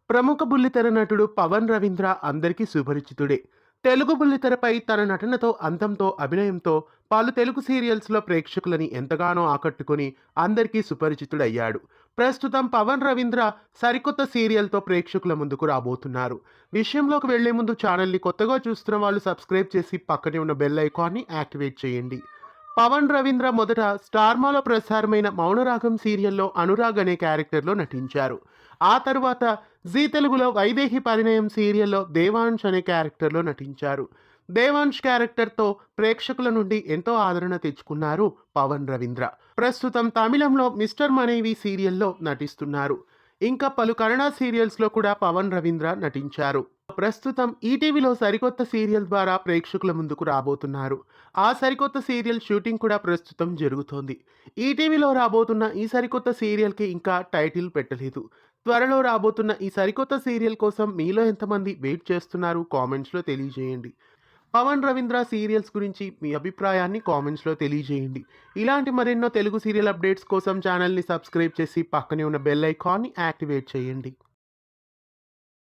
ప్రముఖ బుల్లితెర నటుడు పవన్ రవీంద్ర అందరికీ సుపరిచితుడే. తెలుగు బుల్లితెరపై తన నటనతో, అందంతో, అభినయంతో పలు తెలుగు సీరియల్స్‌లో ప్రేక్షకులని ఎంతగానో ఆకట్టుకొని అందరికీ సుపరిచితుడయ్యాడు. ప్రస్తుతం పవన్ రవీంద్ర సరికొత్త సీరియల్‌తో ప్రేక్షకుల ముందుకు రాబోతున్నారు. విషయంలోకి వెళ్లే ముందు ఛానల్‌ని కొత్తగా చూస్తున్న వాళ్ళు సబ్స్క్రైబ్ చేసి పక్కనే ఉన్న బెల్ ఐకాన్‌ని యాక్టివేట్ చేయండి. పవన్ రవీంద్ర మొదట స్టార్మాలో ప్రసారమైన మౌనరాగం సీరియల్లో అనురాగ్ అనే క్యారెక్టర్లో నటించారు. ఆ తరువాత జీ తెలుగులో వైదేహి పరిణయం సీరియల్లో దేవాంశ్ అనే క్యారెక్టర్లో నటించారు. దేవాంశ్ క్యారెక్టర్తో ప్రేక్షకుల నుండి ఎంతో ఆదరణ తెచ్చుకున్నారు పవన్ రవీంద్ర. ప్రస్తుతం తమిళంలో మిస్టర్ మనైవి సీరియల్లో నటిస్తున్నారు. ఇంకా పలు కన్నడ సీరియల్స్లో కూడా పవన్ రవీంద్ర నటించారు. ప్రస్తుతం ఈటీవీలో సరికొత్త సీరియల్ ద్వారా ప్రేక్షకుల ముందుకు రాబోతున్నారు. ఆ సరికొత్త సీరియల్ షూటింగ్ కూడా ప్రస్తుతం జరుగుతోంది. ఈటీవీలో రాబోతున్న ఈ సరికొత్త సీరియల్‌కి ఇంకా టైటిల్ పెట్టలేదు. త్వరలో రాబోతున్న ఈ సరికొత్త సీరియల్ కోసం మీలో ఎంతమంది వెయిట్ చేస్తున్నారు? కామెంట్స్‌లో తెలియజేయండి. పవన్ రవీంద్ర సీరియల్స్ గురించి మీ అభిప్రాయాన్ని కామెంట్స్‌లో తెలియజేయండి. ఇలాంటి మరెన్నో తెలుగు సీరియల్ అప్డేట్స్ కోసం ఛానల్‌ని సబ్స్క్రైబ్ చేసి పక్కనే ఉన్న బెల్ ఐకాన్‌ని యాక్టివేట్ చేయండి.